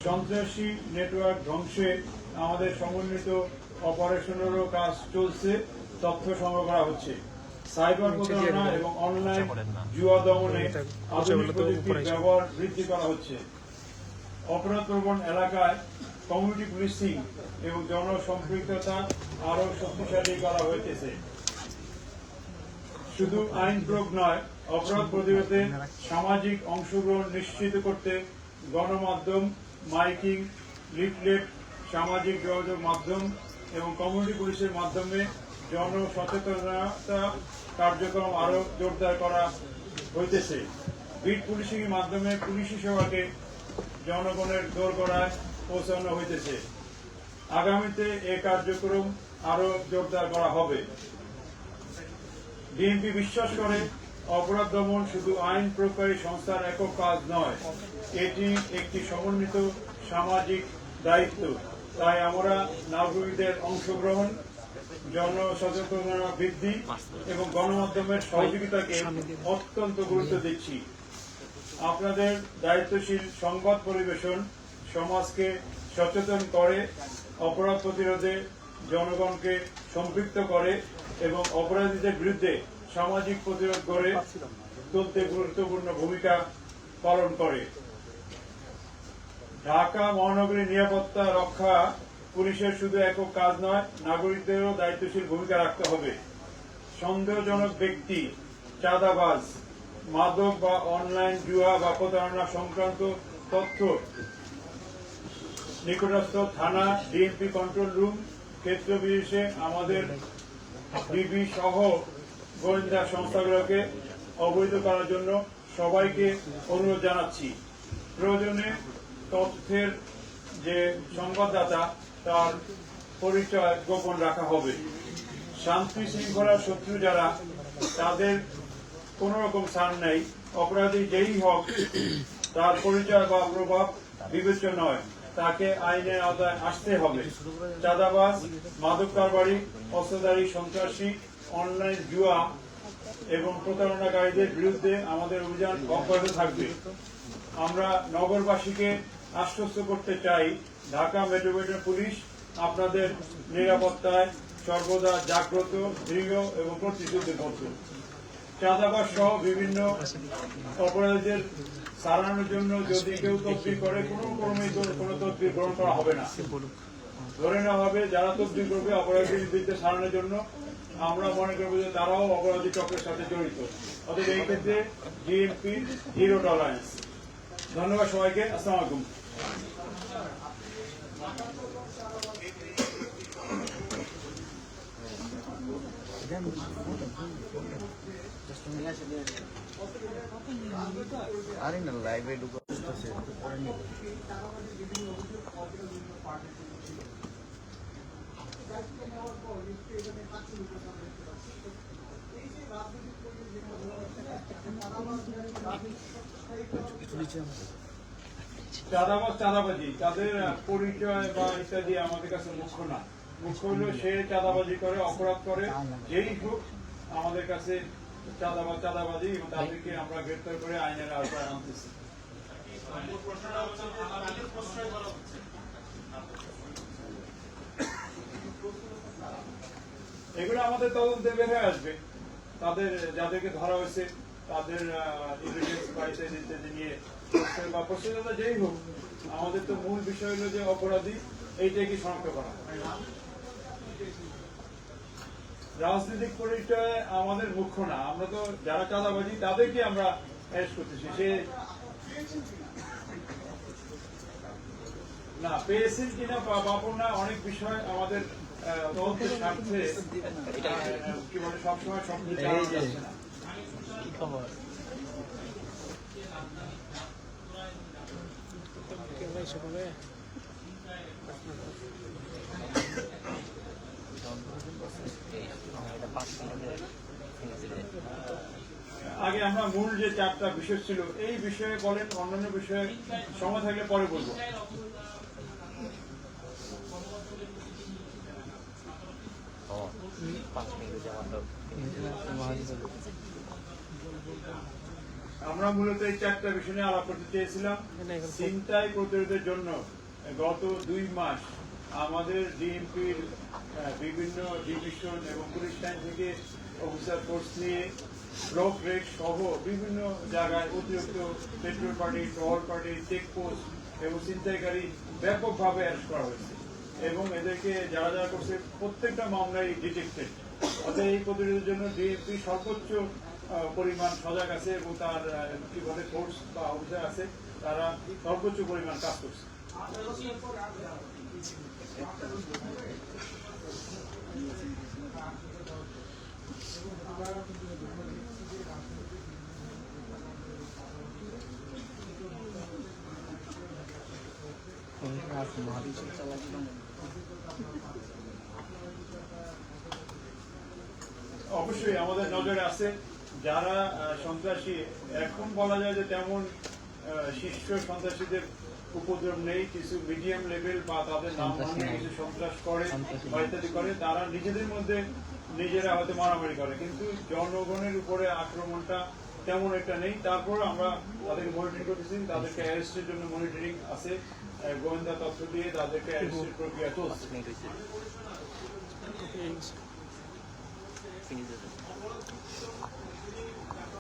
সন্ত্রাসী নেটওয়ার্ক ধ্বংসে আমাদের সমন্বিত অপারেশনেরও কাজ চলছে, তথ্য সংগ্রহ করা হচ্ছে। সাইবার প্রতারণা এবং অনলাইন জুয়া দমনে আধুনিক প্রযুক্তির ব্যবহার বৃদ্ধি করা হচ্ছে। অপরাধপ্রবণ এলাকায় কমিউনিটি পুলিশিং এবং জনসম্পৃক্ততা আরও শক্তিশালী করা হয়েছে। শুধু আইন প্রয়োগ নয়, অপরাধ প্রতিরোধে সামাজিক অংশগ্রহণ নিশ্চিত করতে গণমাধ্যম, মাইকিং, লিফলেট, সামাজিক যোগাযোগ মাধ্যম এবং কমিউনিটি পুলিশের মাধ্যমে জনসচেতনতা কার্যক্রম আরও জোরদার করা হইতেছে। বিট পুলিশিং এর মাধ্যমে পুলিশি সেবাকে জনগণের দোরগোড়ায় পৌঁছানো হইতেছে। আগামীতে এ কার্যক্রম আরও জোরদার করা হবে। বিএনপি বিশ্বাস করে অপরাধ দমন শুধু আইন প্রয়োগকারী সংস্থার একক কাজ নয়, এটি একটি সমন্বিত সামাজিক দায়িত্ব। তাই আমরা নাগরিকদের অংশগ্রহণ, জনসচেতনতা বৃদ্ধি এবং গণমাধ্যমের সহযোগিতাকে অত্যন্ত গুরুত্ব দিচ্ছি। আপনাদের দায়িত্বশীল সংবাদ পরিবেশন সমাজকে সচেতন করে, অপরাধ প্রতিরোধে জনগণকে সম্পৃক্ত করে এবং অপরাধীদের বিরুদ্ধে সামাজিক প্রতিরোধ গড়ে তুলতে গুরুত্বপূর্ণ ভূমিকা পালন করে। ঢাকা মহানগরীর নিরাপত্তা রক্ষা পুলিশের শুধু একক কাজ নয়, নাগরিকদেরও দায়িত্বশীল ভূমিকা রাখতে হবে। সন্দেহজনক ব্যক্তি, চাঁদাবাজ, মাদক বা অনলাইন জুয়া বা প্রতারণা সংক্রান্ত তথ্য নিকটস্থ থানা, ডিএমপি কন্ট্রোল রুম, ক্ষেত্র বিশেষে আমাদের ডিবি সহ গোয়েন্দা সংস্থাগুলোকে অবহিত করার জন্য সবাইকে অনুরোধ জানাচ্ছি। প্রয়োজনে তথ্যের যে সংবাদদাতা তার পরিচয় গোপন রাখা হবে। শান্তি শৃঙ্খলার শত্রু যারা, তাদের কোন রকম ছাড় নেই। অপরাধী যেই হোক, তার পরিচয় বা প্রভাব বিবেচ্য নয়, তাকে আইনের আওতায় আসতে হবে। চাঁদাবাজ, মাদক কারবারি, অস্ত্রধারী, সন্ত্রাসী, অনলাইন জুয়া এবং প্রতারণাকারীদের বিরুদ্ধে আমাদের অভিযান অব্যাহত থাকবে। আমরা নগরবাসীকে আশ্বস্ত করতে চাই, ঢাকা মেট্রোপলিটন পুলিশ আপনাদের নিরাপত্তায় সর্বদা জাগ্রত, দৃঢ় এবং প্রতিশ্রুতিবদ্ধ। চাঁদাবাজ সহ বিভিন্ন অপরাধীদের সারানোর জন্য যদি কেউ তদবির করে, কোনো তদবির গ্রহণ করা হবে না। ধরে নেওয়া হবে যারা তদবির করবে অপরাধীর বিরুদ্ধে সারানোর জন্য, আমরা মনে করবো যে তারাও অপরাধী চক্রের সাথে জড়িত। অতএব এই ক্ষেত্রে ডিএমপি জিরো টলারেন্স। ধন্যবাদ সবাইকে। আসসালামু আলাইকুম। আরে না, লাইভে ঢুকে চাঁদাবাজ, চাঁদাবাজি, তাদের পরিচয় বা ইত্যাদি আমাদের কাছে মুখ্য না। মুখ্য হলো সে চাঁদাবাজি করে, অপরাধ করে, যেই হোক আমাদের কাছে চাঁদাবাজ, চাঁদাবাজি, এবং তাদেরকে আমরা গ্রেপ্তার করে আইনের আওতায় আনতেছি। এগুলো আমাদের তদন্তে বের হয়ে আসবে। তাদের যাদেরকে ধরা হয়েছে তাদের এভিডেন্স পাইতে নিয়ে বা প্রশ্নটা যেই হোক, আমাদের তো মূল বিষয় হলো যে অপরাধী এইটাকে শনাক্ত করা। রাজনৈতিক পরিচয় আমাদের মুখ্য না। আমরা তো যারা চাঁদাবাজি তাদেরকে আমরা অ্যারেস্ট করতেছি। সে না পেয়েছেন কিনা পাবো না, অনেক বিষয় আমাদের তদন্তের স্বার্থে কি বলে সবসময় সব জানা যাচ্ছে না। আগে আমরা মূল যে চারটা বিষয় ছিল এই বিষয়ে বলেন, অন্যান্য বিষয়ে সময় থাকলে পরে বলবো। আমরা মূলত এই চারটা বিষয় নিয়ে আলাপ করতে চেয়েছিলাম। ছিনতাই প্রতিরোধের জন্য গত 2 মাস আমাদের ডিএমপির বিভিন্ন ডিভিশন এবং পুলিশ লাইন থেকে অফিসার ফোর্স নিয়ে ব্লক রেড সহ বিভিন্ন জায়গায় অতিরিক্ত পেট্রোল পার্টি, টহল পার্টি, চেকপোস্ট এবং ছিনতাইকারী ব্যাপকভাবে অ্যারেস্ট করা হয়েছে এবং এদেরকে যারা যারা করছে প্রত্যেকটা মামলায় ডিটেক্টেড। অর্থাৎ এই প্রতিরোধের জন্য ডিএমপি সর্বোচ্চ পরিমাণ সজাগ আছে এবং তার কি বলে ফোর্স বা অফিসার আছে, তারা সর্বোচ্চ পরিমাণ কাজ করছে। অবশ্যই আমাদের নজরে আছে যারা সন্ত্রাসী, এখন বলা যায় যে তেমন শীর্ষ সন্ত্রাসীদের উপদ্রব নেই, কিছু মিডিয়াম লেভেল বা তাদের নাম ভাঙে কিছু সন্ত্রাস করে বা ইত্যাদি করে, তারা নিজেদের মধ্যে নিজেরা হয়তো মারামারি করে, কিন্তু জনগণের উপরে আক্রমণটা তেমন একটা নেই। তারপর আমরা তাদেরকে মনিটরিং করতেছি, তাদেরকে অ্যারেস্টের জন্য মনিটরিং আছে, গোয়েন্দা তথ্য দিয়ে তাদেরকে অ্যারেস্টের প্রক্রিয়া চলছে।